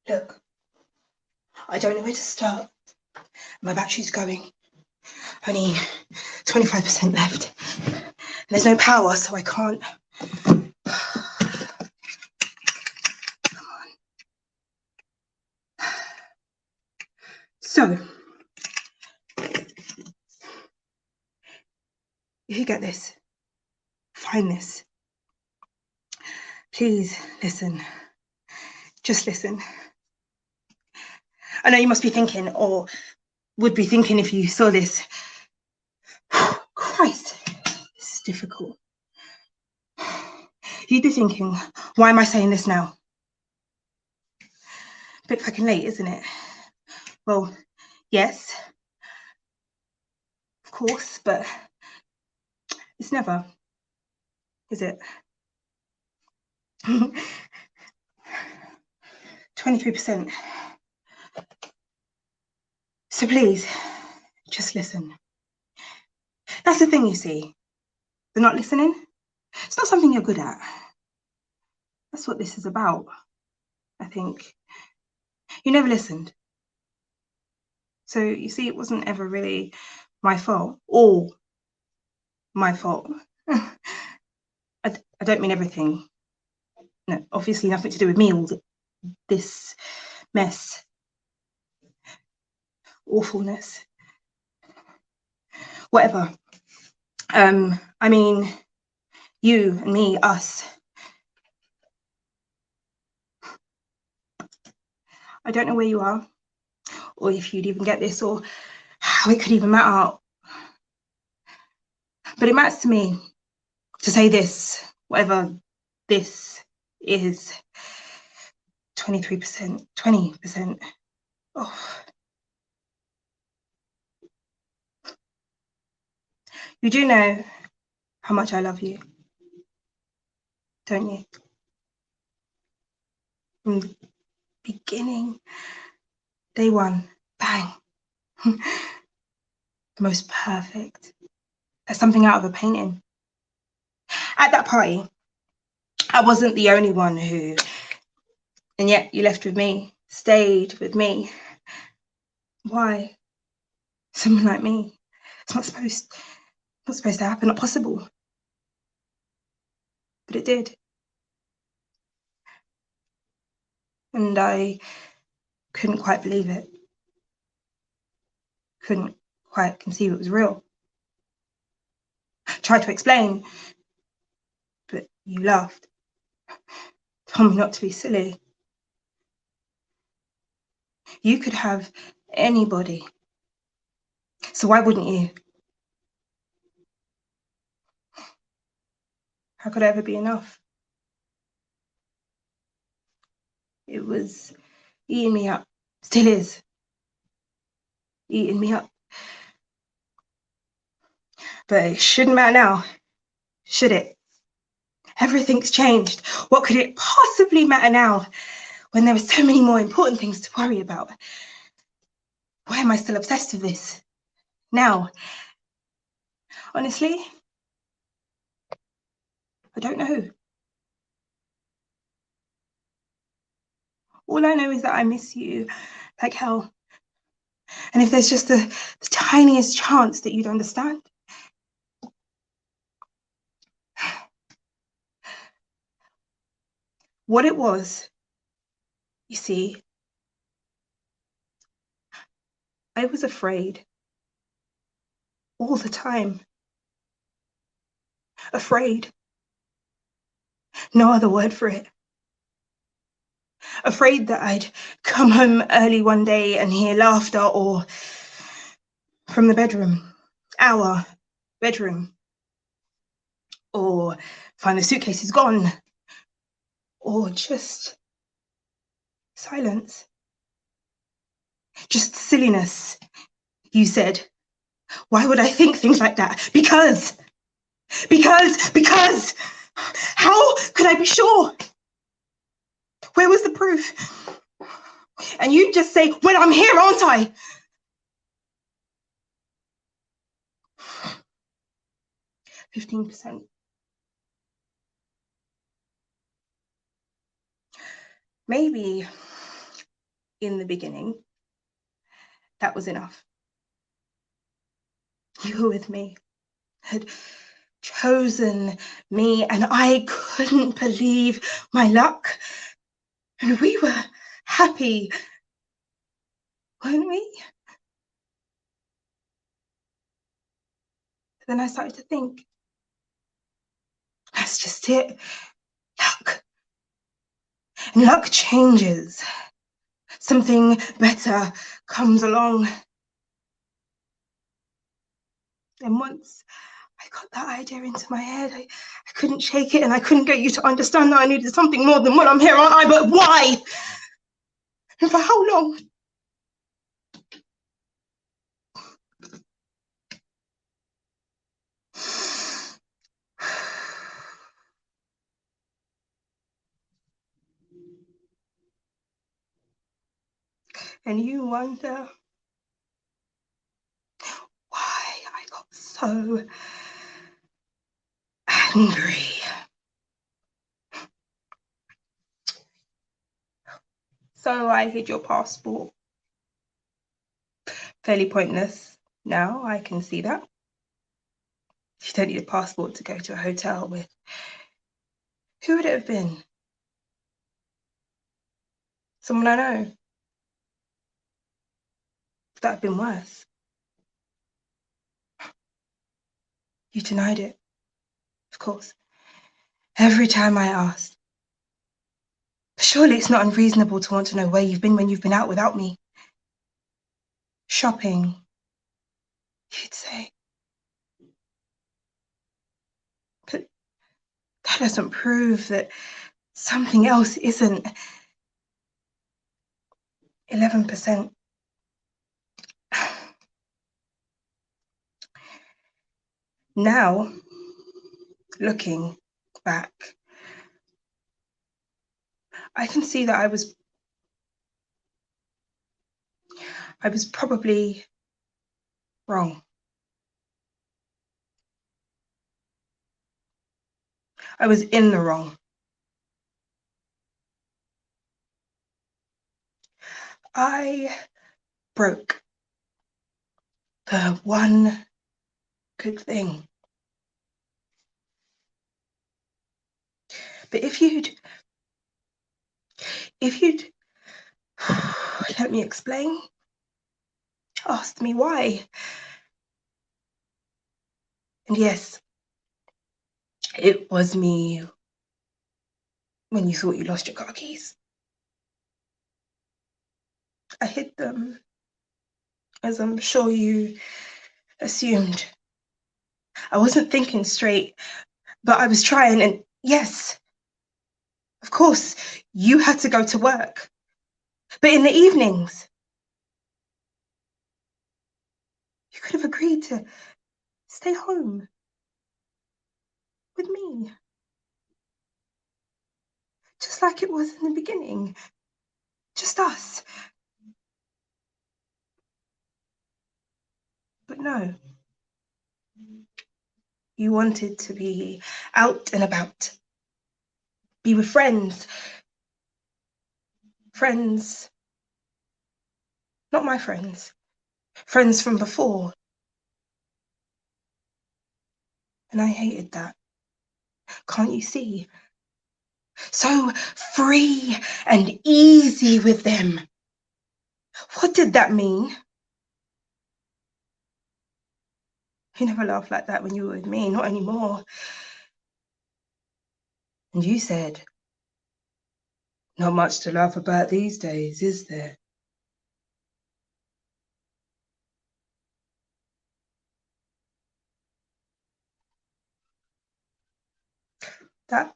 Look, I don't know where to start. My battery's going. Only 25% left. And there's no power, so I can't. Come on. So, if you get this, find this. Please listen. Just listen. I know you must be thinking, or would be thinking if you saw this, Christ, this is difficult. You'd be thinking, why am I saying this now? A bit fucking late, isn't it? Well, yes, of course, but it's never, is it? 23%. So please, just listen. That's the thing, you see. They're not listening. It's not something you're good at. That's what this is about, I think. You never listened. So you see, it wasn't ever really my fault, all my fault. I don't mean everything. No, obviously nothing to do with me, all this mess, awfulness, whatever. I mean, you and me, us. I don't know where you are, or if you'd even get this, or how it could even matter. But it matters to me to say this, whatever this is. 23%, 20%. Oh. You do know how much I love you, don't you? From the beginning, day one, bang. The most perfect. That's something out of a painting. At that party, I wasn't the only one who, and yet you left with me, stayed with me. Why? Someone like me. It's not supposed to happen, not possible. But it did. And I couldn't quite believe it. Couldn't quite conceive it was real. Tried to explain, but you laughed. Told me not to be silly. You could have anybody. So why wouldn't you? How could I ever be enough? It was eating me up. Still is. Eating me up. But it shouldn't matter now, should it? Everything's changed. What could it possibly matter now when there are so many more important things to worry about? Why am I still obsessed with this now? Honestly, I don't know. All I know is that I miss you like hell. And if there's just the tiniest chance that you'd understand. What it was, you see, I was afraid all the time. Afraid. No other word for it. Afraid that I'd come home early one day and hear laughter, or from the bedroom, our bedroom, or find the suitcases gone, or just silence. Just silliness, you said. Why would I think things like that? Because, how could I be sure? Where was the proof? And you'd just say, well, I'm here, aren't I? %. Maybe in the beginning, that was enough. You were with me, had chosen me, and I couldn't believe my luck. And we were happy, weren't we? Then I started to think, that's just it. Luck. And luck changes. Something better comes along. And once I got that idea into my head, I couldn't shake it, and I couldn't get you to understand that I needed something more than when I'm here, aren't I? But why? And for how long? And you wonder why I got so angry. So I hid your passport. Fairly pointless. Now I can see that. You don't need a passport to go to a hotel with. Who would it have been? Someone I know. Would that have been worse? You denied it, of course. Every time I asked. Surely it's not unreasonable to want to know where you've been when you've been out without me. Shopping, you'd say. But that doesn't prove that something else isn't. 11%. Now, looking back, I can see that I was probably wrong. I was in the wrong. I broke the one good thing. But if you'd let me explain, asked me why. And yes, it was me when you thought you lost your car keys. I hid them, as I'm sure you assumed. I wasn't thinking straight, but I was trying, and yes, of course, you had to go to work. But in the evenings, you could have agreed to stay home with me. Just like it was in the beginning. Just us. But no. You wanted to be out and about. Be with friends. Friends. Not my friends. Friends from before. And I hated that. Can't you see? So free and easy with them. What did that mean? You never laughed like that when you were with me, not anymore. And you said, not much to laugh about these days, is there? That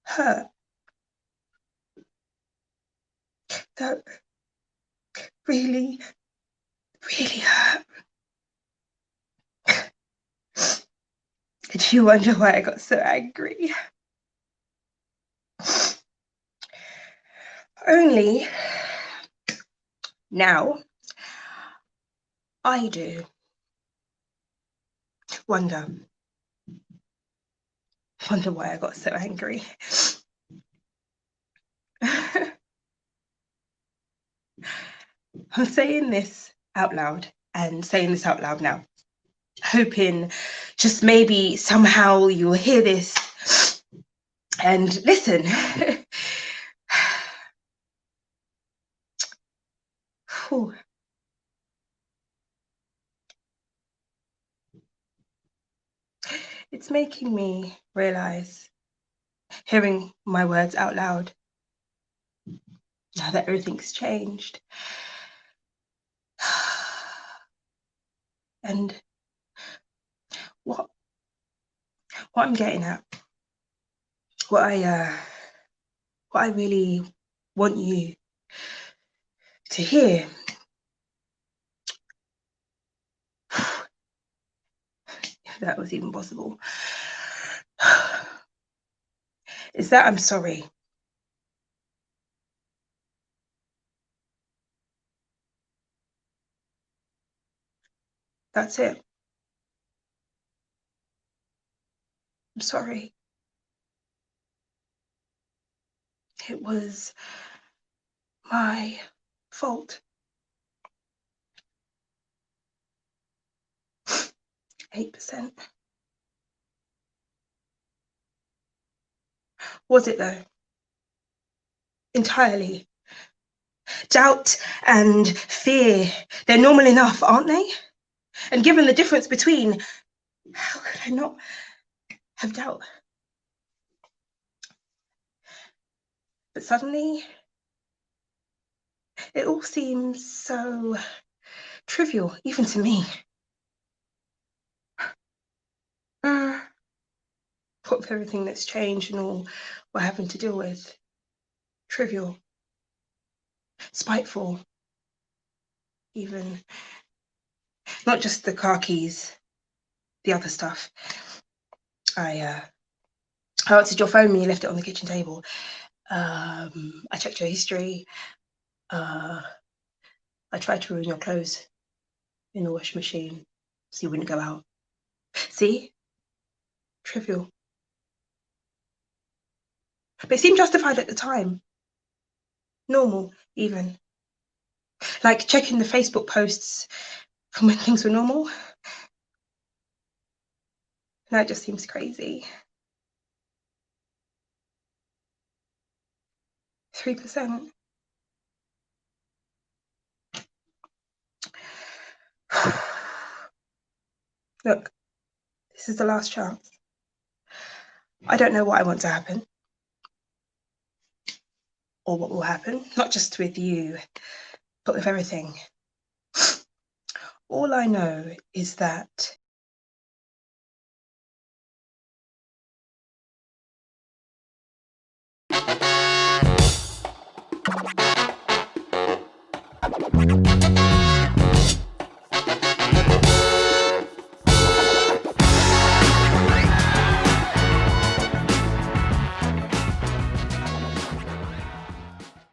hurt. That really, really hurt. Did you wonder why I got so angry? Only now I do wonder why I got so angry. I'm saying this out loud and saying this out loud now, hoping just maybe somehow you'll hear this and listen. It's making me realize, hearing my words out loud, now that everything's changed. And what I'm getting at, what I really want you to hear, if that was even possible, is that I'm sorry. That's it. I'm sorry. It was my fault. 8%. Was it though? Entirely. Doubt and fear, they're normal enough, aren't they? And given the difference between, how could I not have doubt? But suddenly, it all seems so trivial, even to me. What with everything that's changed and all we're having to deal with? Trivial. Spiteful. Even. Not just the car keys, the other stuff. I answered your phone when you left it on the kitchen table. I checked your history. I tried to ruin your clothes in the washing machine so you wouldn't go out. See? Trivial. But it seemed justified at the time. Normal, even. Like checking the Facebook posts from when things were normal. Now it just seems crazy. 3%. Look, this is the last chance. I don't know what I want to happen or what will happen, not just with you, but with everything. All I know is that